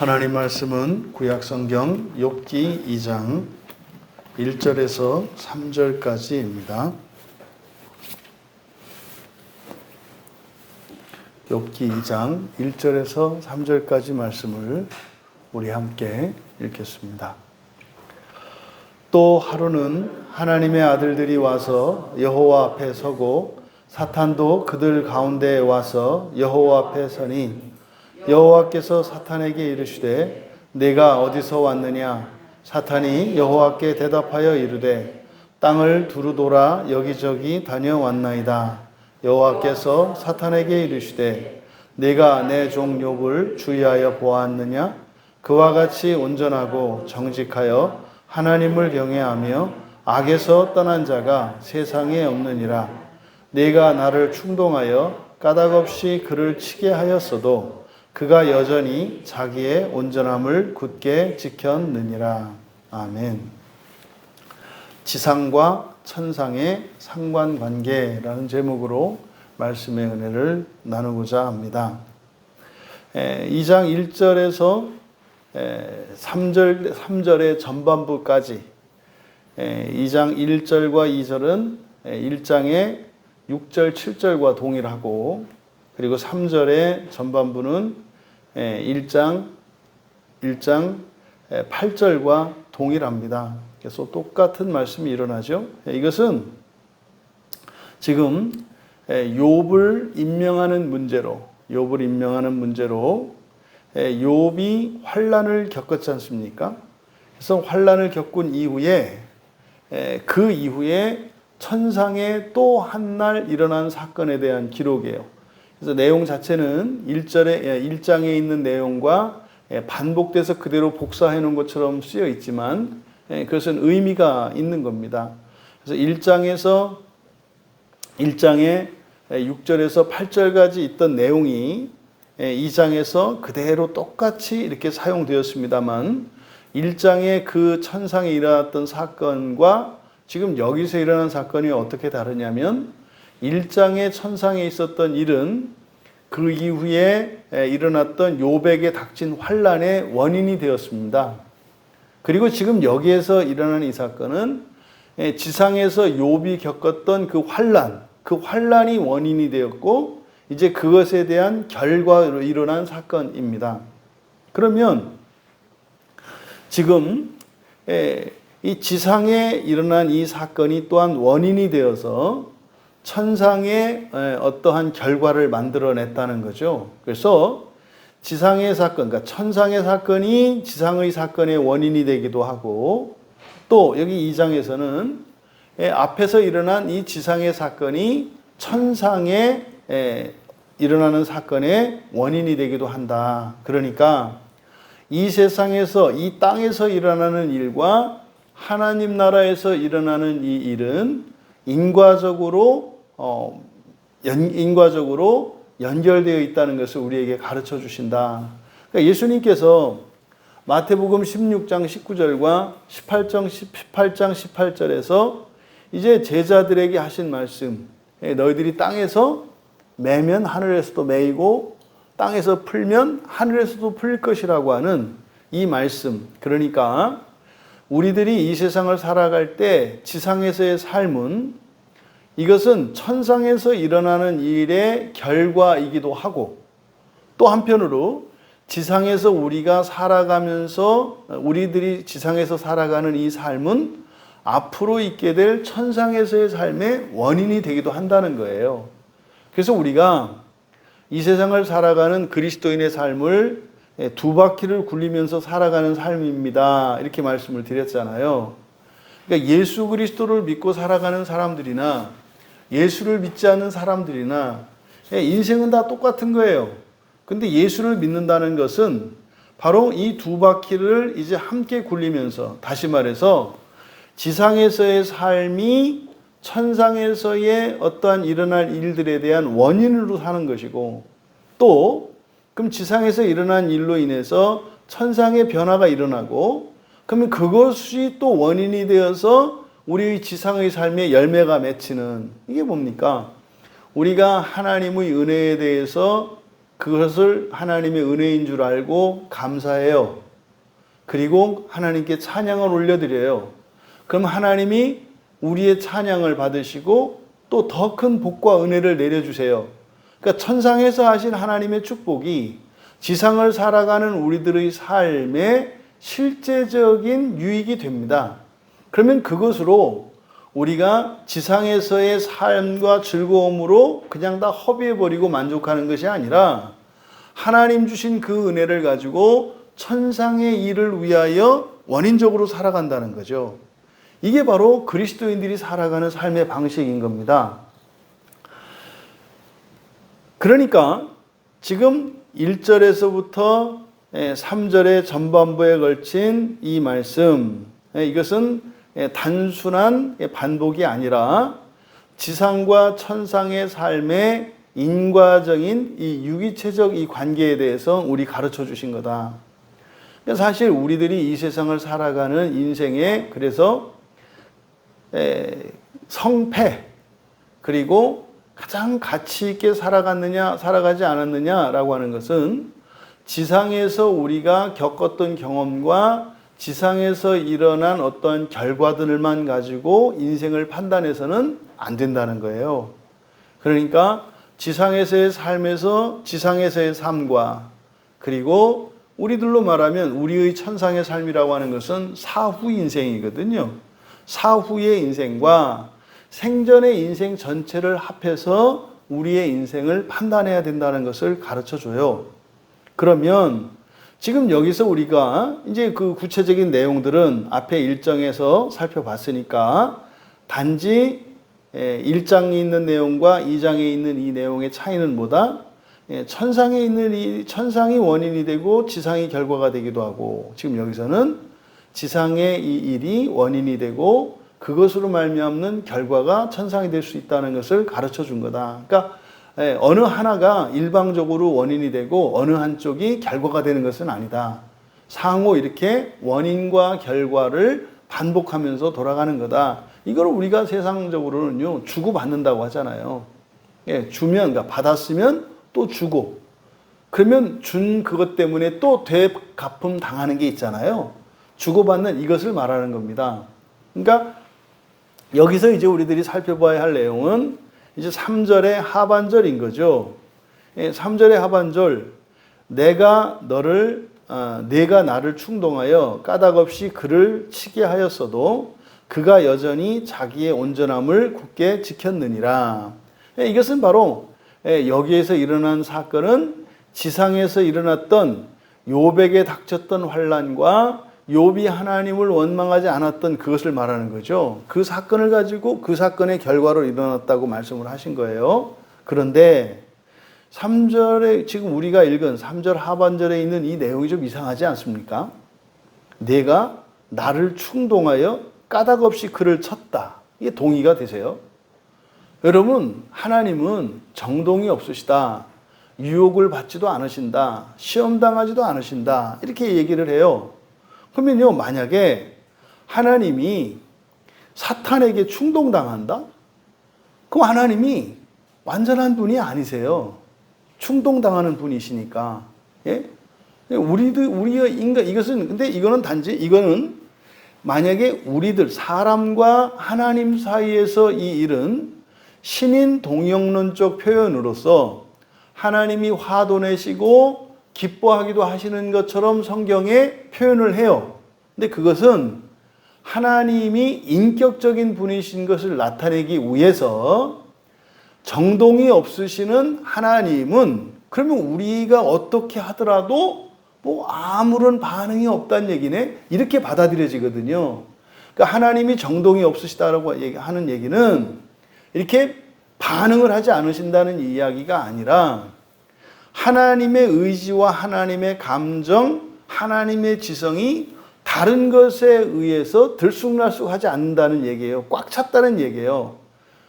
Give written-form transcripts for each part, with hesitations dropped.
하나님 말씀은 구약성경 욥기 2장 1절에서 3절까지입니다. 욥기 2장 1절에서 3절까지 말씀을 우리 함께 읽겠습니다. 또 하루는 하나님의 아들들이 와서 여호와 앞에 서고 사탄도 그들 가운데에 와서 여호와 앞에 서니 여호와께서 사탄에게 이르시되 내가 어디서 왔느냐? 사탄이 여호와께 대답하여 이르되 땅을 두루 돌아 여기저기 다녀왔나이다. 여호와께서 사탄에게 이르시되 내가 내 종 욥을 주의하여 보았느냐? 그와 같이 온전하고 정직하여 하나님을 경외하며 악에서 떠난 자가 세상에 없느니라. 내가 나를 충동하여 까닭없이 그를 치게 하였어도 그가 여전히 자기의 온전함을 굳게 지켰느니라. 아멘. 지상과 천상의 상관관계라는 제목으로 말씀의 은혜를 나누고자 합니다. 2장 1절에서 3절의 전반부까지 2장 1절과 2절은 1장의 6절, 7절과 동일하고 그리고 3절의 전반부는 1장 8절과 동일합니다. 그래서 똑같은 말씀이 일어나죠. 이것은 지금 욥을 임명하는 문제로 욥이 환난을 겪었지 않습니까? 그래서 환난을 겪은 이후에 그 이후에 천상에 또 한 날 일어난 사건에 대한 기록이에요. 그래서 내용 자체는 1장에 있는 내용과 반복돼서 그대로 복사해 놓은 것처럼 쓰여 있지만 그것은 의미가 있는 겁니다. 그래서 1장에 6절에서 8절까지 있던 내용이 2장에서 그대로 똑같이 이렇게 사용되었습니다만 1장의 그 천상에 일어났던 사건과 지금 여기서 일어난 사건이 어떻게 다르냐면 1장의 천상에 있었던 일은 그 이후에 일어났던 욥에게 닥친 환난의 원인이 되었습니다. 그리고 지금 여기에서 일어난 이 사건은 지상에서 욥이 겪었던 그 환난이 원인이 되었고 이제 그것에 대한 결과로 일어난 사건입니다. 그러면 지금 이 지상에 일어난 이 사건이 또한 원인이 되어서 천상의 어떠한 결과를 만들어냈다는 거죠. 그래서 지상의 사건, 그러니까 천상의 사건이 지상의 사건의 원인이 되기도 하고 또 여기 2장에서는 앞에서 일어난 이 지상의 사건이 천상에 일어나는 사건의 원인이 되기도 한다. 그러니까 이 세상에서 이 땅에서 일어나는 일과 하나님 나라에서 일어나는 이 일은 인과적으로 연결되어 있다는 것을 우리에게 가르쳐 주신다. 그러니까 예수님께서 마태복음 16장 19절과 18장 18절에서 이제 제자들에게 하신 말씀, 너희들이 땅에서 매면 하늘에서도 매이고 땅에서 풀면 하늘에서도 풀릴 것이라고 하는 이 말씀, 그러니까 우리들이 이 세상을 살아갈 때 지상에서의 삶은 이것은 천상에서 일어나는 일의 결과이기도 하고 또 한편으로 지상에서 우리가 살아가면서 우리들이 지상에서 살아가는 이 삶은 앞으로 있게 될 천상에서의 삶의 원인이 되기도 한다는 거예요. 그래서 우리가 이 세상을 살아가는 그리스도인의 삶을 두 바퀴를 굴리면서 살아가는 삶입니다. 이렇게 말씀을 드렸잖아요. 그러니까 예수 그리스도를 믿고 살아가는 사람들이나 예수를 믿지 않는 사람들이나 인생은 다 똑같은 거예요. 근데 예수를 믿는다는 것은 바로 이 두 바퀴를 이제 함께 굴리면서 다시 말해서 지상에서의 삶이 천상에서의 어떠한 일어날 일들에 대한 원인으로 사는 것이고 또 그럼 지상에서 일어난 일로 인해서 천상의 변화가 일어나고 그러면 그것이 또 원인이 되어서 우리 지상의 삶의 열매가 맺히는 이게 뭡니까? 우리가 하나님의 은혜에 대해서 그것을 하나님의 은혜인 줄 알고 감사해요. 그리고 하나님께 찬양을 올려드려요. 그럼 하나님이 우리의 찬양을 받으시고 또 더 큰 복과 은혜를 내려주세요. 그러니까 천상에서 하신 하나님의 축복이 지상을 살아가는 우리들의 삶에 실제적인 유익이 됩니다. 그러면 그것으로 우리가 지상에서의 삶과 즐거움으로 그냥 다 허비해버리고 만족하는 것이 아니라 하나님 주신 그 은혜를 가지고 천상의 일을 위하여 원인적으로 살아간다는 거죠. 이게 바로 그리스도인들이 살아가는 삶의 방식인 겁니다. 그러니까 지금 1절에서부터 3절의 전반부에 걸친 이 말씀, 이것은 단순한 반복이 아니라 지상과 천상의 삶의 인과적인 이 유기체적 이 관계에 대해서 우리 가르쳐 주신 거다. 사실 우리들이 이 세상을 살아가는 인생에 그래서 성패 그리고 가장 가치 있게 살아갔느냐 살아가지 않았느냐라고 하는 것은 지상에서 우리가 겪었던 경험과 지상에서 일어난 어떤 결과들만 가지고 인생을 판단해서는 안 된다는 거예요. 그러니까 지상에서의 지상에서의 삶과 그리고 우리들로 말하면 우리의 천상의 삶이라고 하는 것은 사후 인생이거든요. 사후의 인생과 생전의 인생 전체를 합해서 우리의 인생을 판단해야 된다는 것을 가르쳐 줘요. 그러면 지금 여기서 우리가 이제 그 구체적인 내용들은 앞에 1장에서 살펴봤으니까 단지 1장에 있는 내용과 2장에 있는 이 내용의 차이는 뭐다? 천상에 있는 천상이 원인이 되고 지상이 결과가 되기도 하고 지금 여기서는 지상의 이 일이 원인이 되고 그것으로 말미암는 결과가 천상이 될 수 있다는 것을 가르쳐 준 거다. 그러니까 어느 하나가 일방적으로 원인이 되고 어느 한쪽이 결과가 되는 것은 아니다. 상호 이렇게 원인과 결과를 반복하면서 돌아가는 거다. 이걸 우리가 세상적으로는요 주고받는다고 하잖아요. 주면 그러니까 받았으면 또 주고 그러면 준 그것 때문에 또 되갚음 당하는 게 있잖아요. 주고받는 이것을 말하는 겁니다. 그러니까 여기서 이제 우리들이 살펴봐야 할 내용은 이제 3절의 하반절인 거죠. 3절의 하반절 내가 나를 충동하여 까닭없이 그를 치게 하였어도 그가 여전히 자기의 온전함을 굳게 지켰느니라. 이것은 바로 여기에서 일어난 사건은 지상에서 일어났던 욥에게 닥쳤던 환난과 욥이 하나님을 원망하지 않았던 그것을 말하는 거죠. 그 사건을 가지고 그 사건의 결과로 일어났다고 말씀을 하신 거예요. 그런데 3절에 지금 우리가 읽은 3절 하반절에 있는 이 내용이 좀 이상하지 않습니까? 내가 나를 충동하여 까닭없이 그를 쳤다. 이게 동의가 되세요? 여러분, 하나님은 정동이 없으시다. 유혹을 받지도 않으신다. 시험당하지도 않으신다. 이렇게 얘기를 해요. 그러면요, 만약에 하나님이 사탄에게 충동당한다? 그럼 하나님이 완전한 분이 아니세요. 충동당하는 분이시니까. 예? 우리가 인간, 근데 이거는 만약에 우리들, 사람과 하나님 사이에서 이 일은 신인 동영론적 표현으로서 하나님이 화도 내시고 기뻐하기도 하시는 것처럼 성경에 표현을 해요. 근데 그것은 하나님이 인격적인 분이신 것을 나타내기 위해서 정동이 없으시는 하나님은 그러면 우리가 어떻게 하더라도 뭐 아무런 반응이 없다는 얘기네. 이렇게 받아들여지거든요. 그러니까 하나님이 정동이 없으시다라고 하는 얘기는 이렇게 반응을 하지 않으신다는 이야기가 아니라 하나님의 의지와 하나님의 감정, 하나님의 지성이 다른 것에 의해서 들쑥날쑥하지 않는다는 얘기예요. 꽉 찼다는 얘기예요.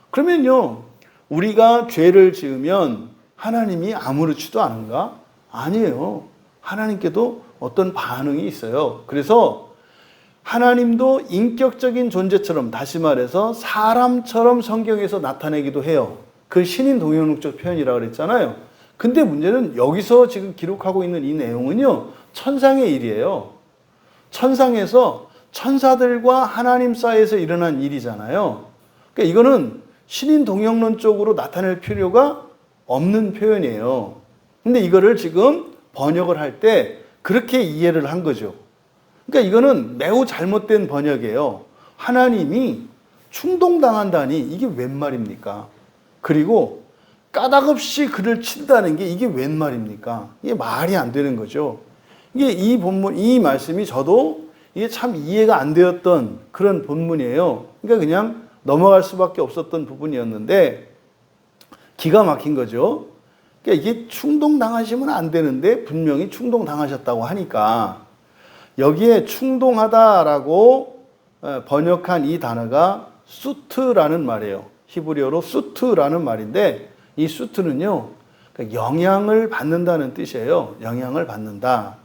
그러면요, 우리가 죄를 지으면 하나님이 아무렇지도 않은가? 아니에요. 하나님께도 어떤 반응이 있어요. 그래서 하나님도 인격적인 존재처럼, 다시 말해서 사람처럼 성경에서 나타내기도 해요. 그 신인 동영론적 표현이라고 그랬잖아요. 근데 문제는 여기서 지금 기록하고 있는 이 내용은요, 천상의 일이에요. 천상에서 천사들과 하나님 사이에서 일어난 일이잖아요. 그러니까 이거는 신인 동영론 쪽으로 나타낼 필요가 없는 표현이에요. 근데 이거를 지금 번역을 할 때 그렇게 이해를 한 거죠. 그러니까 이거는 매우 잘못된 번역이에요. 하나님이 충동당한다니 이게 웬 말입니까? 그리고 까닭없이 그를 친다는 게 이게 웬 말입니까? 이게 말이 안 되는 거죠. 이게 이 본문, 이 말씀이 저도 이게 참 이해가 안 되었던 그런 본문이에요. 그러니까 그냥 넘어갈 수밖에 없었던 부분이었는데 기가 막힌 거죠. 그러니까 이게 충동당하시면 안 되는데 분명히 충동당하셨다고 하니까 여기에 충동하다라고 번역한 이 단어가 수트라는 말이에요. 히브리어로 수트라는 말인데 이 수트는요, 영향을 받는다는 뜻이에요. 영향을 받는다.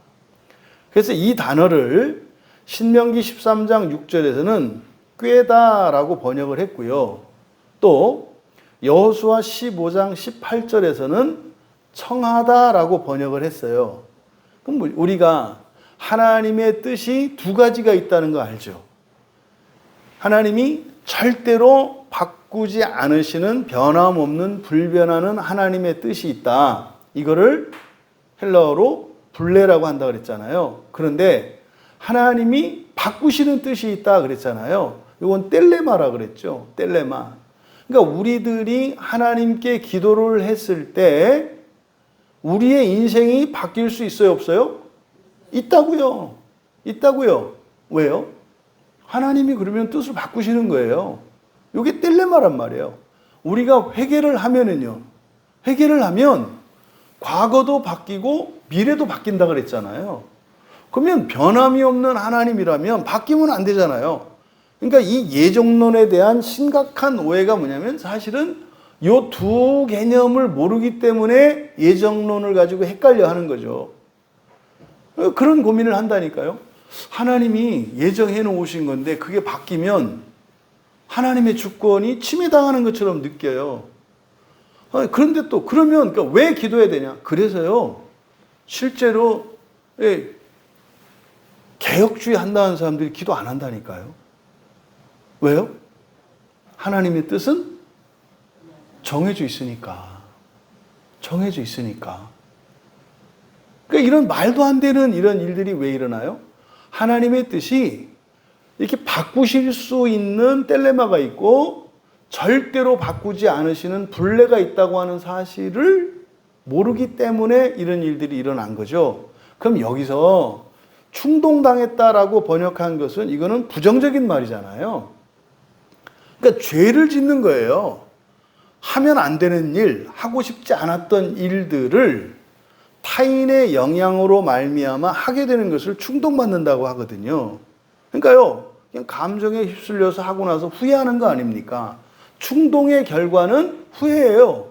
그래서 이 단어를 신명기 13장 6절에서는 꾀다라고 번역을 했고요. 또 여호수아 15장 18절에서는 청하다라고 번역을 했어요. 그럼 우리가 하나님의 뜻이 두 가지가 있다는 거 알죠? 하나님이 절대로 바꾸지 않으시는 변함없는 불변하는 하나님의 뜻이 있다. 이거를 헬라어로 블레라고 한다 그랬잖아요. 그런데 하나님이 바꾸시는 뜻이 있다 그랬잖아요. 이건 텔레마라 그랬죠. 텔레마. 그러니까 우리들이 하나님께 기도를 했을 때 우리의 인생이 바뀔 수 있어요, 없어요? 있다고요. 있다고요. 왜요? 하나님이 그러면 뜻을 바꾸시는 거예요. 이게 텔레마란 말이에요. 우리가 회개를 하면은요. 회개를 하면 과거도 바뀌고 미래도 바뀐다 그랬잖아요. 그러면 변함이 없는 하나님이라면 바뀌면 안 되잖아요. 그러니까 이 예정론에 대한 심각한 오해가 뭐냐면 사실은 이 두 개념을 모르기 때문에 예정론을 가지고 헷갈려 하는 거죠. 그런 고민을 한다니까요. 하나님이 예정해 놓으신 건데 그게 바뀌면 하나님의 주권이 침해당하는 것처럼 느껴요. 그런데 또 그러면 그러니까 왜 기도해야 되냐? 그래서요. 실제로 개혁주의 한다는 사람들이 기도 안 한다니까요. 왜요? 하나님의 뜻은 정해져 있으니까. 정해져 있으니까. 그러니까 이런 말도 안 되는 이런 일들이 왜 일어나요? 하나님의 뜻이 이렇게 바꾸실 수 있는 텔레마가 있고 절대로 바꾸지 않으시는 블레가 있다고 하는 사실을 모르기 때문에 이런 일들이 일어난 거죠. 그럼 여기서 충동당했다라고 번역한 것은 이거는 부정적인 말이잖아요. 그러니까 죄를 짓는 거예요. 하면 안 되는 일, 하고 싶지 않았던 일들을 타인의 영향으로 말미암아 하게 되는 것을 충동받는다고 하거든요. 그러니까요, 그냥 감정에 휩쓸려서 하고 나서 후회하는 거 아닙니까? 충동의 결과는 후회예요.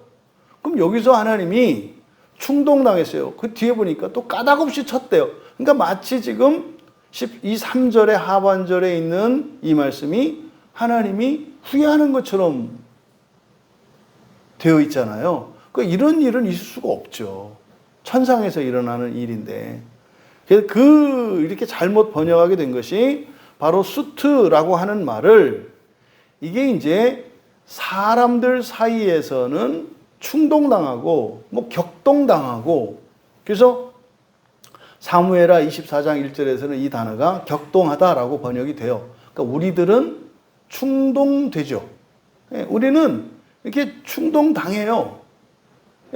그럼 여기서 하나님이 충동당했어요. 그 뒤에 보니까 또 까닭없이 쳤대요. 그러니까 마치 지금 3절의 하반절에 있는 이 말씀이 하나님이 후회하는 것처럼 되어 있잖아요. 그러니까 이런 일은 있을 수가 없죠. 천상에서 일어나는 일인데. 그래서 이렇게 잘못 번역하게 된 것이 바로 수트라고 하는 말을 이게 이제 사람들 사이에서는 충동당하고 격동당하고 그래서 사무엘하 24장 1절에서는 이 단어가 격동하다라고 번역이 돼요. 그러니까 우리들은 충동되죠. 우리는 이렇게 충동당해요.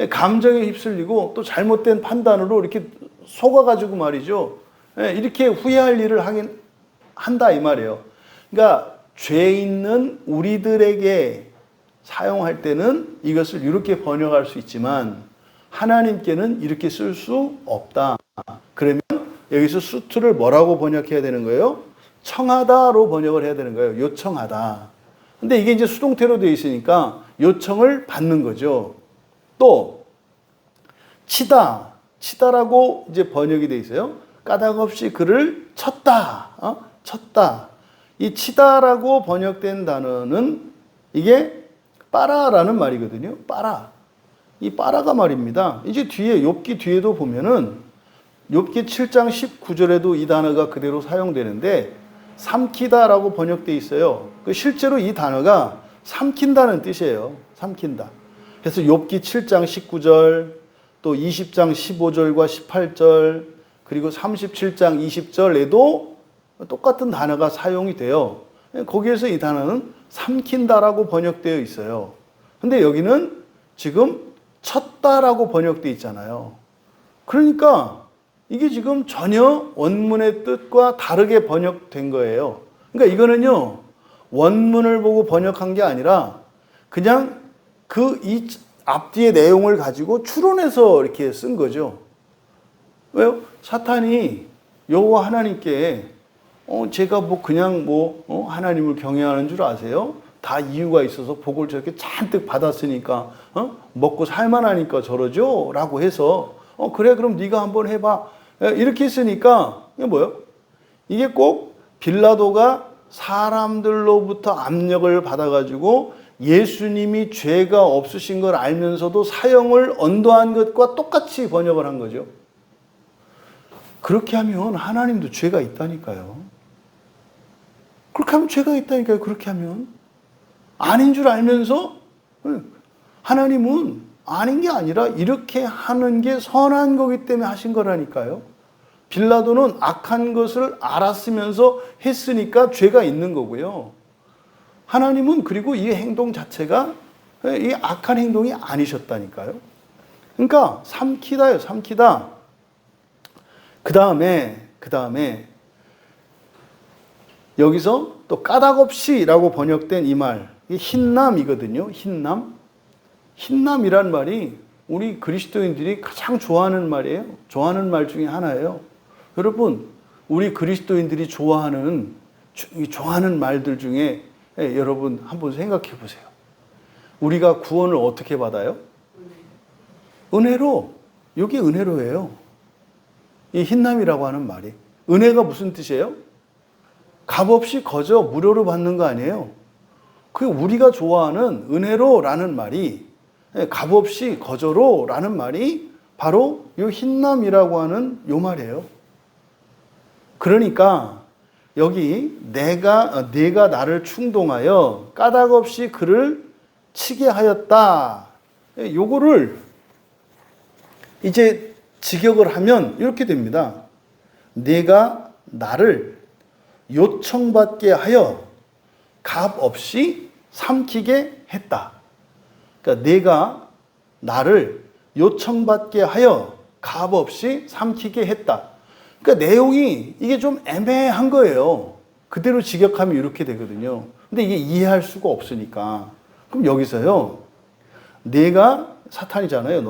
감정에 휩쓸리고 또 잘못된 판단으로 이렇게 속아가지고 말이죠. 이렇게 후회할 일을 한다 이 말이에요. 그러니까 죄 있는 우리들에게 사용할 때는 이것을 이렇게 번역할 수 있지만 하나님께는 이렇게 쓸 수 없다. 그러면 여기서 수트를 뭐라고 번역해야 되는 거예요? 청하다로 번역을 해야 되는 거예요. 요청하다. 근데 이게 이제 수동태로 되어 있으니까 요청을 받는 거죠. 또 치다라고 이제 번역이 되어 있어요. 까닭없이 그를 쳤다. 쳤다. 이 치다라고 번역된 단어는 이게 빠라라는 말이거든요. 빠라. 이 빠라가 말입니다. 이제 뒤에 욥기 뒤에도 보면은 욥기 7장 19절에도 이 단어가 그대로 사용되는데 삼키다라고 번역되어 있어요. 실제로 이 단어가 삼킨다는 뜻이에요. 삼킨다. 그래서 욥기 7장 19절, 또 20장 15절과 18절, 그리고 37장 20절에도 똑같은 단어가 사용이 돼요. 거기에서 이 단어는 삼킨다라고 번역되어 있어요. 근데 여기는 지금 쳤다라고 번역되어 있잖아요. 그러니까 이게 지금 전혀 원문의 뜻과 다르게 번역된 거예요. 그러니까 이거는요, 원문을 보고 번역한 게 아니라 그냥 이 앞뒤의 내용을 가지고 추론해서 이렇게 쓴 거죠. 왜요? 사탄이 여호와 하나님께 제가 그냥 하나님을 경외하는 줄 아세요? 다 이유가 있어서 복을 저렇게 잔뜩 받았으니까 먹고 살만하니까 저러죠? 라고 해서 그래 그럼 네가 한번 해봐. 이렇게 했으니까 이게 뭐예요? 이게 꼭 빌라도가 사람들로부터 압력을 받아가지고 예수님이 죄가 없으신 걸 알면서도 사형을 언도한 것과 똑같이 번역을 한 거죠. 그렇게 하면 하나님도 죄가 있다니까요. 그렇게 하면 죄가 있다니까요. 그렇게 하면 아닌 줄 알면서 하나님은 아닌 게 아니라 이렇게 하는 게 선한 거기 때문에 하신 거라니까요. 빌라도는 악한 것을 알았으면서 했으니까 죄가 있는 거고요. 하나님은 그리고 이 행동 자체가 이 악한 행동이 아니셨다니까요. 그러니까 삼키다요, 삼키다. 그 다음에 여기서 또 까닭없이라고 번역된 이 말, 흰남이거든요. 흰남이란 말이 우리 그리스도인들이 가장 좋아하는 말이에요. 좋아하는 말 중에 하나예요. 여러분, 우리 그리스도인들이 좋아하는 말들 중에 여러분 한번 생각해 보세요. 우리가 구원을 어떻게 받아요? 은혜로. 이게 은혜로예요. 이 흰남이라고 하는 말이. 은혜가 무슨 뜻이에요? 값없이 거저 무료로 받는 거 아니에요. 그 우리가 좋아하는 은혜로라는 말이 값없이 거저로라는 말이 바로 이 흰남이라고 하는 요 말이에요. 그러니까 여기 내가 나를 충동하여 까닭없이 그를 치게 하였다. 요거를 이제 직역을 하면 이렇게 됩니다. 내가 나를 요청받게 하여 값없이 삼키게 했다. 그러니까 내가 나를 요청받게 하여 값없이 삼키게 했다. 그러니까 내용이 이게 좀 애매한 거예요. 그대로 직역하면 이렇게 되거든요. 근데 이게 이해할 수가 없으니까. 그럼 여기서요. 내가 사탄이잖아요.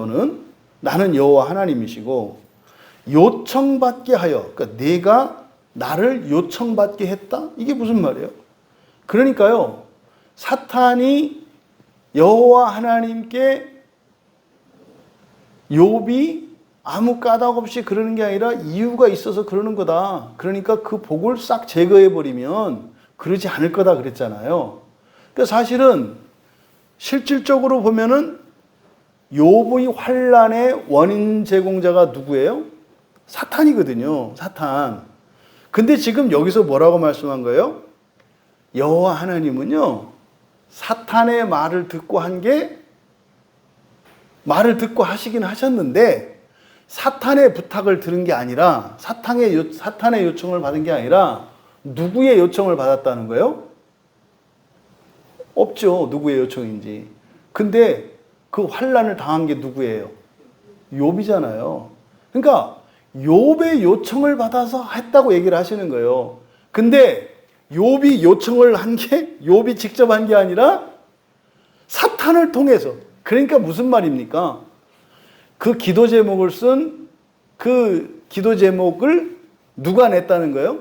나는 여호와 하나님이시고 요청받게 하여. 그러니까 내가 나를 요청받게 했다? 이게 무슨 말이에요? 그러니까요. 사탄이 여호와 하나님께 욥이 아무 까닭 없이 그러는 게 아니라 이유가 있어서 그러는 거다. 그러니까 그 복을 싹 제거해버리면 그러지 않을 거다 그랬잖아요. 그러니까 사실은 실질적으로 보면은 욥의 환난의 원인 제공자가 누구예요? 사탄이거든요. 사탄. 근데 지금 여기서 뭐라고 말씀한 거예요? 여호와 하나님은요. 사탄의 말을 듣고 하시긴 하셨는데 사탄의 부탁을 들은 게 아니라 사탄의 요청을 받은 게 아니라 누구의 요청을 받았다는 거예요? 없죠. 누구의 요청인지. 근데 그 환난을 당한 게 누구예요? 욥이잖아요. 그러니까 욥의 요청을 받아서 했다고 얘기를 하시는 거예요. 근데 욥이 요청을 한 게 욥이 직접 한 게 아니라 사탄을 통해서. 그러니까 무슨 말입니까? 그 기도 제목을 쓴 그 기도 제목을 누가 냈다는 거예요?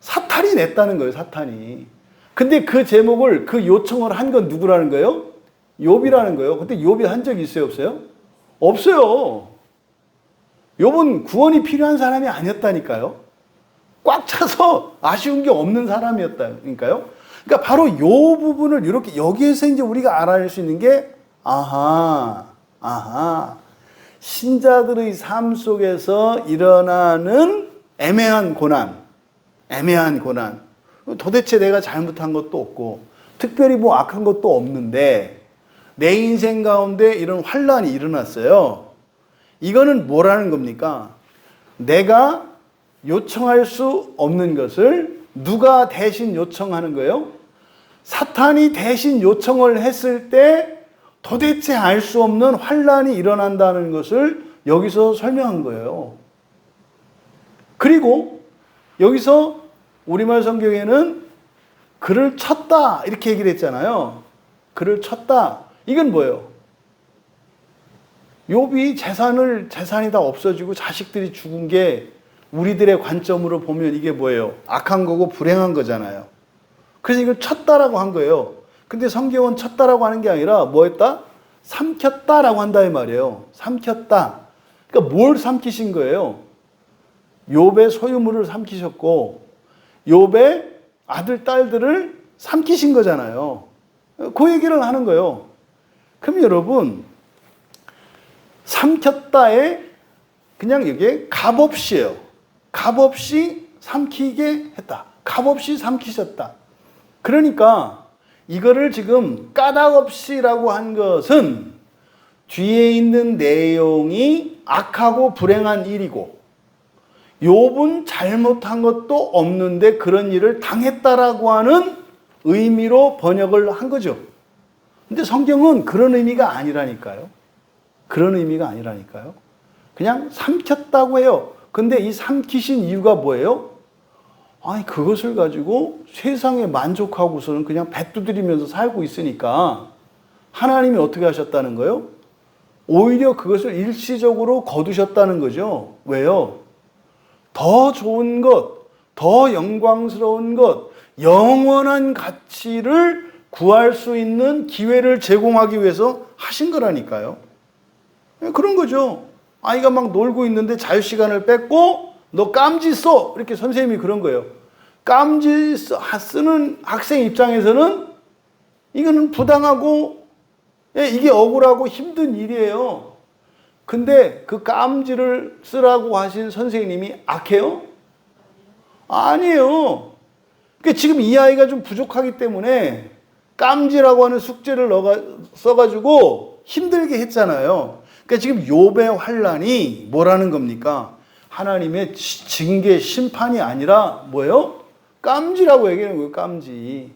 사탄이 냈다는 거예요. 사탄이. 근데 그 제목을 그 요청을 한 건 누구라는 거예요? 욥이라는 거예요. 근데 욥이 한 적이 있어요? 없어요? 없어요. 욥은 구원이 필요한 사람이 아니었다니까요. 꽉 차서 아쉬운 게 없는 사람이었다니까요. 그러니까 바로 요 부분을 이렇게 여기에서 이제 우리가 알아낼 수 있는 게 아하, 아하, 신자들의 삶 속에서 일어나는 애매한 고난. 도대체 내가 잘못한 것도 없고, 특별히 뭐 악한 것도 없는데, 내 인생 가운데 이런 환란이 일어났어요. 이거는 뭐라는 겁니까? 내가 요청할 수 없는 것을 누가 대신 요청하는 거예요? 사탄이 대신 요청을 했을 때 도대체 알 수 없는 환란이 일어난다는 것을 여기서 설명한 거예요. 그리고 여기서 우리말 성경에는 그를 쳤다 이렇게 얘기를 했잖아요. 그를 쳤다. 이건 뭐예요? 욥이 재산이 다 없어지고 자식들이 죽은 게 우리들의 관점으로 보면 이게 뭐예요? 악한 거고 불행한 거잖아요. 그래서 이걸 쳤다라고 한 거예요. 근데 성경은 쳤다라고 하는 게 아니라 뭐 했다? 삼켰다라고 한다 이 말이에요. 삼켰다. 그러니까 뭘 삼키신 거예요? 욥의 소유물을 삼키셨고 욥의 아들, 딸들을 삼키신 거잖아요. 그 얘기를 하는 거예요. 그럼 여러분, 삼켰다에 그냥 이게 값없이에요. 값없이 삼키게 했다. 값없이 삼키셨다. 그러니까 이거를 지금 까닭없이라고 한 것은 뒤에 있는 내용이 악하고 불행한 일이고 욥은 잘못한 것도 없는데 그런 일을 당했다라고 하는 의미로 번역을 한 거죠. 근데 성경은 그런 의미가 아니라니까요. 그런 의미가 아니라니까요. 그냥 삼켰다고 해요. 근데 이 삼키신 이유가 뭐예요? 아니, 그것을 가지고 세상에 만족하고서는 그냥 배 두드리면서 살고 있으니까 하나님이 어떻게 하셨다는 거예요? 오히려 그것을 일시적으로 거두셨다는 거죠. 왜요? 더 좋은 것, 더 영광스러운 것, 영원한 가치를 구할 수 있는 기회를 제공하기 위해서 하신 거라니까요. 그런 거죠. 아이가 막 놀고 있는데 자유시간을 뺏고 너 깜지 써! 이렇게 선생님이 그런 거예요. 깜지 쓰는 학생 입장에서는 이거는 부당하고 이게 억울하고 힘든 일이에요. 근데 그 깜지를 쓰라고 하신 선생님이 악해요? 아니에요. 그러니까 지금 이 아이가 좀 부족하기 때문에 깜지라고 하는 숙제를 써가지고 힘들게 했잖아요. 그러니까 지금 욥의 환란이 뭐라는 겁니까? 하나님의 징계, 심판이 아니라 뭐예요? 깜지라고 얘기하는 거예요. 깜지.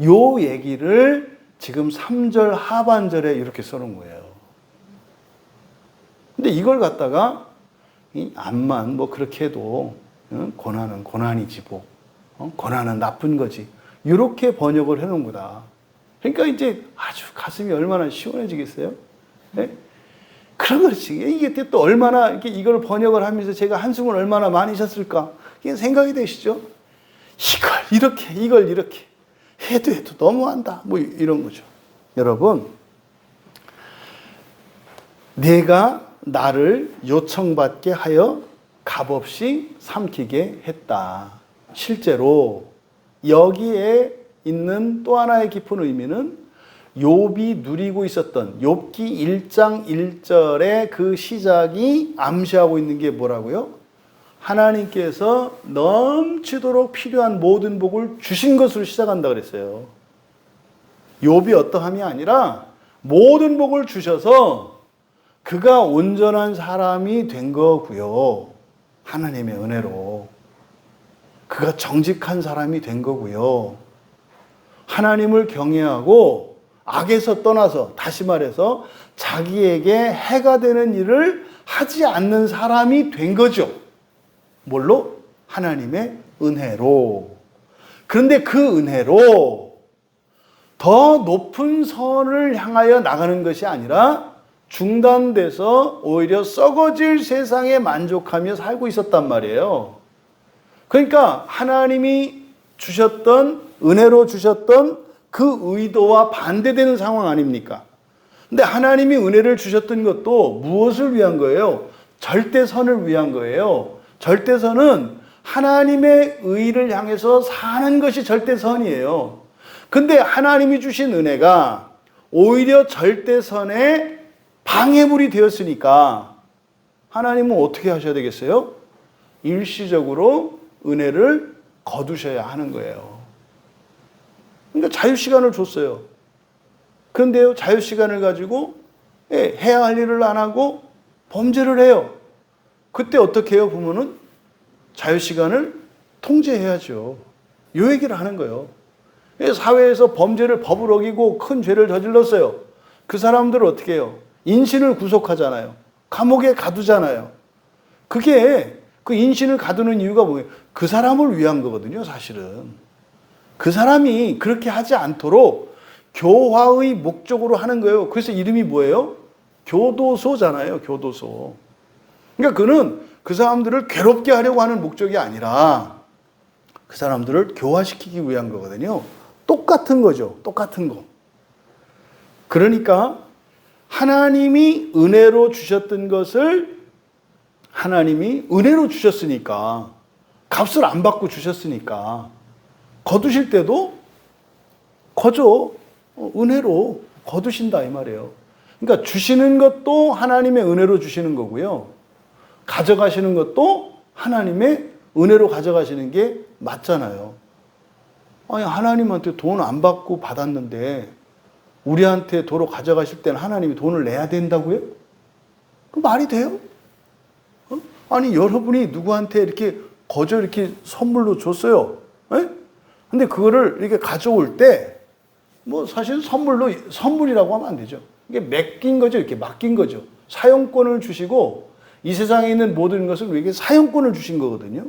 요 얘기를 지금 3절 하반절에 이렇게 써놓은 거예요. 근데 이걸 갖다가 암만 뭐 그렇게 해도 고난은 고난이지 뭐. 고난은 나쁜 거지. 이렇게 번역을 해놓은 거다. 그러니까 이제 아주 가슴이 얼마나 시원해지겠어요? 네? 그런 거지. 이게 또 얼마나 이걸 번역을 하면서 제가 한숨을 얼마나 많이 쉬었을까? 이게 생각이 되시죠? 이걸 이렇게 해도 너무한다. 뭐 이런 거죠. 여러분, 내가 나를 요청받게 하여 값없이 삼키게 했다. 실제로 여기에 있는 또 하나의 깊은 의미는 욥이 누리고 있었던 욥기 1장 1절의 그 시작이 암시하고 있는 게 뭐라고요? 하나님께서 넘치도록 필요한 모든 복을 주신 것으로 시작한다 그랬어요. 욥이 어떠함이 아니라 모든 복을 주셔서 그가 온전한 사람이 된 거고요. 하나님의 은혜로. 그가 정직한 사람이 된 거고요. 하나님을 경외하고 악에서 떠나서 다시 말해서 자기에게 해가 되는 일을 하지 않는 사람이 된 거죠. 뭘로? 하나님의 은혜로. 그런데 그 은혜로 더 높은 선을 향하여 나가는 것이 아니라 중단돼서 오히려 썩어질 세상에 만족하며 살고 있었단 말이에요. 그러니까 하나님이 주셨던, 은혜로 주셨던 그 의도와 반대되는 상황 아닙니까? 근데 하나님이 은혜를 주셨던 것도 무엇을 위한 거예요? 절대선을 위한 거예요. 절대선은 하나님의 의를 향해서 사는 것이 절대선이에요. 근데 하나님이 주신 은혜가 오히려 절대선에 방해물이 되었으니까 하나님은 어떻게 하셔야 되겠어요? 일시적으로 은혜를 거두셔야 하는 거예요. 그러니까 자유시간을 줬어요. 그런데요, 자유시간을 가지고 해야 할 일을 안 하고 범죄를 해요. 그때 어떻게 해요? 부모는 자유시간을 통제해야죠. 요 얘기를 하는 거예요. 사회에서 범죄를 법을 어기고 큰 죄를 저질렀어요. 그 사람들을 어떻게 해요? 인신을 구속하잖아요. 감옥에 가두잖아요. 그게 그 인신을 가두는 이유가 뭐예요? 그 사람을 위한 거거든요, 사실은. 그 사람이 그렇게 하지 않도록 교화의 목적으로 하는 거예요. 그래서 이름이 뭐예요? 교도소잖아요, 교도소. 그러니까 그는 그 사람들을 괴롭게 하려고 하는 목적이 아니라 그 사람들을 교화시키기 위한 거거든요. 똑같은 거죠. 똑같은 거. 그러니까 하나님이 은혜로 주셨던 것을 하나님이 은혜로 주셨으니까, 값을 안 받고 주셨으니까 거두실 때도 거저 은혜로 거두신다 이 말이에요. 그러니까 주시는 것도 하나님의 은혜로 주시는 거고요. 가져가시는 것도 하나님의 은혜로 가져가시는 게 맞잖아요. 아니, 하나님한테 돈 안 받고 받았는데 우리한테 도로 가져가실 때는 하나님이 돈을 내야 된다고요? 그 말이 돼요? 아니, 여러분이 누구한테 이렇게 거저 이렇게 선물로 줬어요. 에? 근데 그거를 이렇게 가져올 때 뭐 사실 선물이라고 하면 안 되죠. 이게 맡긴 거죠. 이렇게 맡긴 거죠. 사용권을 주시고 이 세상에 있는 모든 것을 우리에게 사용권을 주신 거거든요.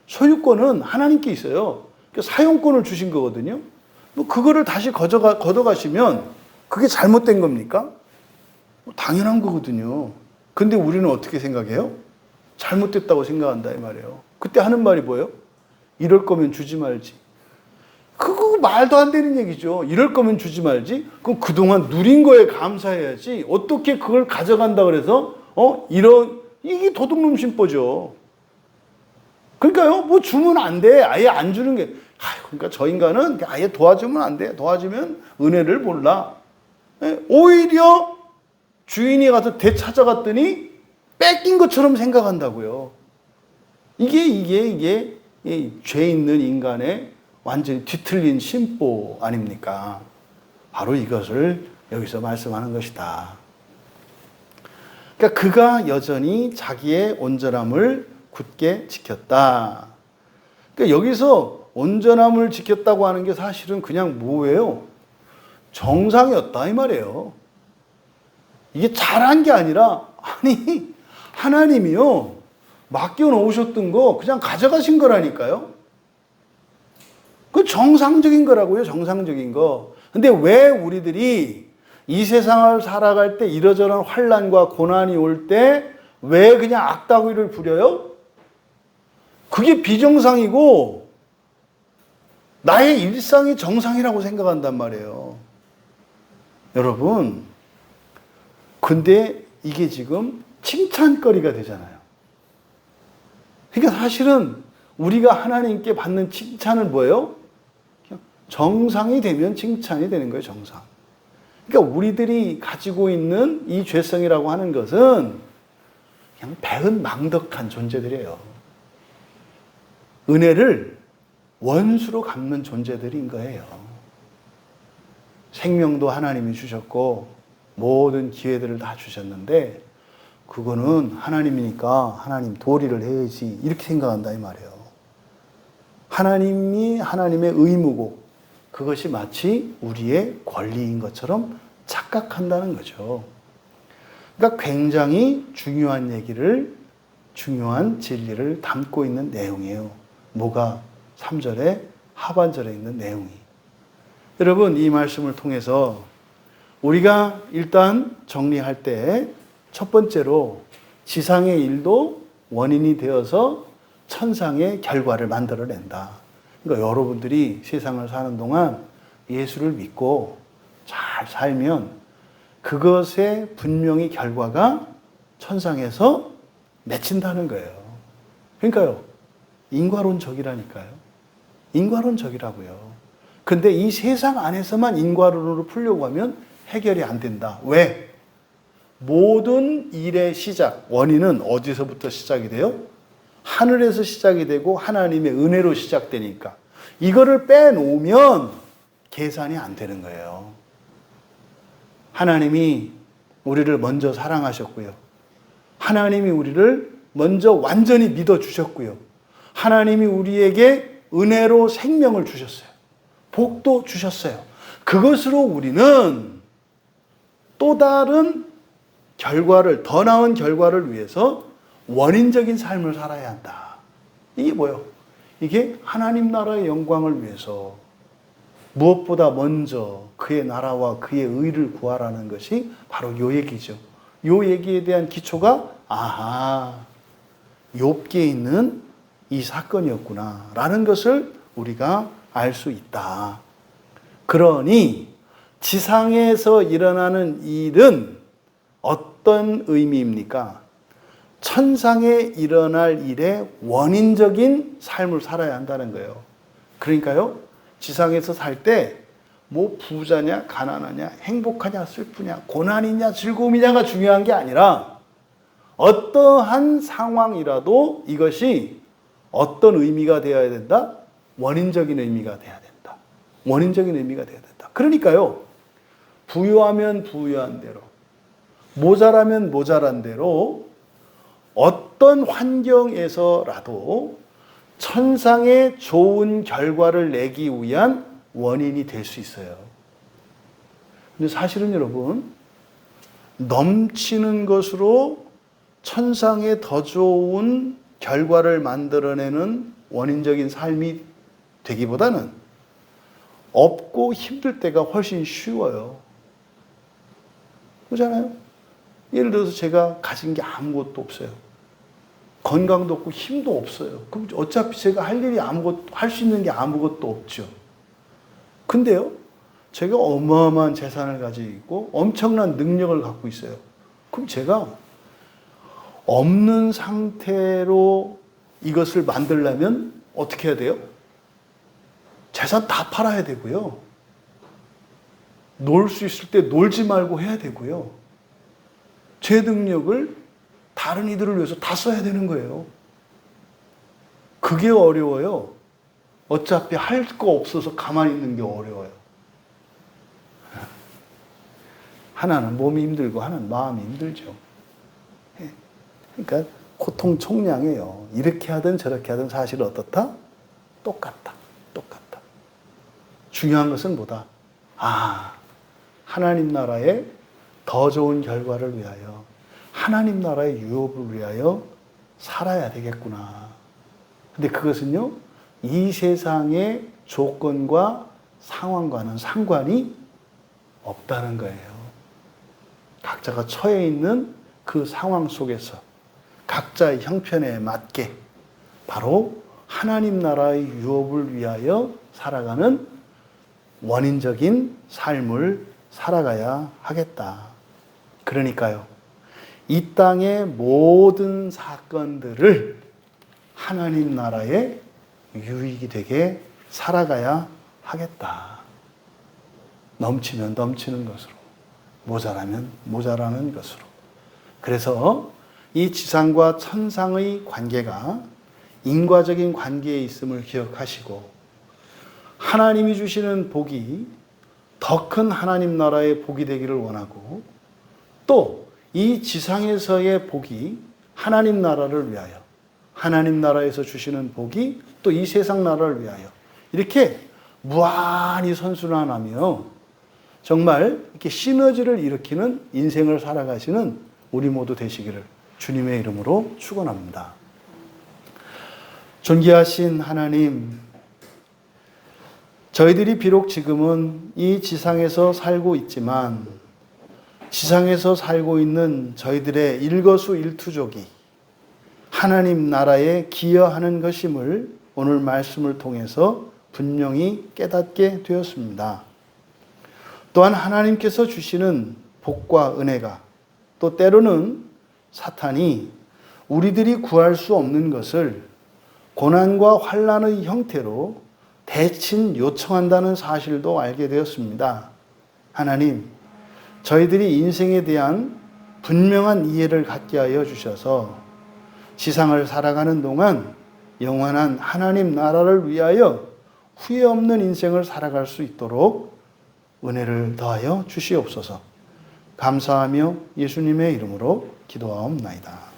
소유권은 하나님께 있어요. 사용권을 주신 거거든요. 뭐 그거를 다시 걷어가시면 그게 잘못된 겁니까? 당연한 거거든요. 근데 우리는 어떻게 생각해요? 잘못됐다고 생각한다 이 말이에요. 그때 하는 말이 뭐예요? 이럴 거면 주지 말지. 그거 말도 안 되는 얘기죠. 이럴 거면 주지 말지. 그럼 그동안 누린 거에 감사해야지. 어떻게 그걸 가져간다 그래서 이게 도둑놈 심보죠. 그러니까요, 뭐 주면 안 돼. 아예 안 주는 게. 그러니까 저 인간은 아예 도와주면 안 돼. 도와주면 은혜를 몰라. 오히려 주인이 가서 되찾아갔더니 뺏긴 것처럼 생각한다고요. 이게 죄 있는 인간의 완전히 뒤틀린 심보 아닙니까? 바로 이것을 여기서 말씀하는 것이다. 그러니까 그가 여전히 자기의 온전함을 굳게 지켰다. 그러니까 여기서 온전함을 지켰다고 하는 게 사실은 그냥 뭐예요? 정상이었다 이 말이에요. 이게 잘한 게 아니라 아니 하나님이요 맡겨놓으셨던 거 그냥 가져가신 거라니까요. 그 정상적인 거라고요. 정상적인 거. 근데 왜 우리들이 이 세상을 살아갈 때 이러저런 환난과 고난이 올 때 왜 그냥 악다구리를 부려요? 그게 비정상이고 나의 일상이 정상이라고 생각한단 말이에요. 여러분, 근데 이게 지금 칭찬거리가 되잖아요. 그러니까 사실은 우리가 하나님께 받는 칭찬은 뭐예요? 정상이 되면 칭찬이 되는 거예요, 정상. 그러니까 우리들이 가지고 있는 이 죄성이라고 하는 것은 그냥 배은망덕한 존재들이에요. 은혜를 원수로 갚는 존재들인 거예요. 생명도 하나님이 주셨고 모든 기회들을 다 주셨는데 그거는 하나님이니까 하나님 도리를 해야지 이렇게 생각한다 이 말이에요. 하나님이 하나님의 의무고 그것이 마치 우리의 권리인 것처럼 착각한다는 거죠. 그러니까 굉장히 중요한 중요한 진리를 담고 있는 내용이에요. 뭐가 3절에 하반절에 있는 내용이. 여러분, 이 말씀을 통해서 우리가 일단 정리할 때 첫 번째로 지상의 일도 원인이 되어서 천상의 결과를 만들어낸다. 그러니까 여러분들이 세상을 사는 동안 예수를 믿고 잘 살면 그것의 분명히 결과가 천상에서 맺힌다는 거예요. 그러니까요, 인과론적이라니까요. 인과론적이라고요. 근데 이 세상 안에서만 인과론으로 풀려고 하면 해결이 안 된다. 왜? 모든 일의 시작, 원인은 어디서부터 시작이 돼요? 하늘에서 시작이 되고 하나님의 은혜로 시작되니까 이거를 빼놓으면 계산이 안 되는 거예요. 하나님이 우리를 먼저 사랑하셨고요. 하나님이 우리를 먼저 완전히 믿어주셨고요. 하나님이 우리에게 은혜로 생명을 주셨어요. 복도 주셨어요. 그것으로 우리는 또 다른 결과를, 더 나은 결과를 위해서 원인적인 삶을 살아야 한다. 이게 뭐예요? 이게 하나님 나라의 영광을 위해서 무엇보다 먼저 그의 나라와 그의 의를 구하라는 것이 바로 요 얘기죠. 요 얘기에 대한 기초가 욥기에 있는 이 사건이었구나 라는 것을 우리가 알 수 있다. 그러니 지상에서 일어나는 일은 어떤 의미입니까? 천상에 일어날 일의 원인적인 삶을 살아야 한다는 거예요. 그러니까요, 지상에서 살 때 뭐 부자냐, 가난하냐, 행복하냐, 슬프냐, 고난이냐, 즐거움이냐가 중요한 게 아니라 어떠한 상황이라도 이것이 어떤 의미가 되어야 된다? 원인적인 의미가 돼야 된다. 원인적인 의미가 돼야 된다. 그러니까요, 부유하면 부유한 대로, 모자라면 모자란 대로 어떤 환경에서라도 천상의 좋은 결과를 내기 위한 원인이 될 수 있어요. 근데 사실은 여러분, 넘치는 것으로 천상의 더 좋은 결과를 만들어내는 원인적인 삶이 되기보다는 없고 힘들 때가 훨씬 쉬워요. 그렇잖아요? 예를 들어서 제가 가진 게 아무것도 없어요. 건강도 없고 힘도 없어요. 그럼 어차피 제가 할 일이 할 수 있는 게 아무것도 없죠. 근데요, 제가 어마어마한 재산을 가지고 있고 엄청난 능력을 갖고 있어요. 그럼 제가 없는 상태로 이것을 만들려면 어떻게 해야 돼요? 재산 다 팔아야 되고요. 놀 수 있을 때 놀지 말고 해야 되고요. 제 능력을 다른 이들을 위해서 다 써야 되는 거예요. 그게 어려워요. 어차피 할 거 없어서 가만히 있는 게 어려워요. 하나는 몸이 힘들고 하나는 마음이 힘들죠. 그러니까 고통 총량이에요. 이렇게 하든 저렇게 하든 사실 어떻다? 똑같다. 똑같다. 중요한 것은 뭐다? 하나님 나라의 더 좋은 결과를 위하여, 하나님 나라의 유업을 위하여 살아야 되겠구나. 근데 그것은요, 이 세상의 조건과 상황과는 상관이 없다는 거예요. 각자가 처해 있는 그 상황 속에서 각자의 형편에 맞게 바로 하나님 나라의 유업을 위하여 살아가는 원인적인 삶을 살아가야 하겠다. 그러니까요, 이 땅의 모든 사건들을 하나님 나라의 유익이 되게 살아가야 하겠다. 넘치면 넘치는 것으로, 모자라면 모자라는 것으로. 그래서 이 지상과 천상의 관계가 인과적인 관계에 있음을 기억하시고, 하나님이 주시는 복이 더 큰 하나님 나라의 복이 되기를 원하고, 또 이 지상에서의 복이 하나님 나라를 위하여, 하나님 나라에서 주시는 복이 또 이 세상 나라를 위하여 이렇게 무한히 선순환하며 정말 이렇게 시너지를 일으키는 인생을 살아가시는 우리 모두 되시기를 주님의 이름으로 축원합니다. 존귀하신 하나님, 저희들이 비록 지금은 이 지상에서 살고 있지만 지상에서 살고 있는 저희들의 일거수일투족이 하나님 나라에 기여하는 것임을 오늘 말씀을 통해서 분명히 깨닫게 되었습니다. 또한 하나님께서 주시는 복과 은혜가, 또 때로는 사탄이 우리들이 구할 수 없는 것을 고난과 환난의 형태로 대신 요청한다는 사실도 알게 되었습니다. 하나님, 저희들이 인생에 대한 분명한 이해를 갖게 하여 주셔서 지상을 살아가는 동안 영원한 하나님 나라를 위하여 후회 없는 인생을 살아갈 수 있도록 은혜를 더하여 주시옵소서. 감사하며 예수님의 이름으로 기도하옵나이다.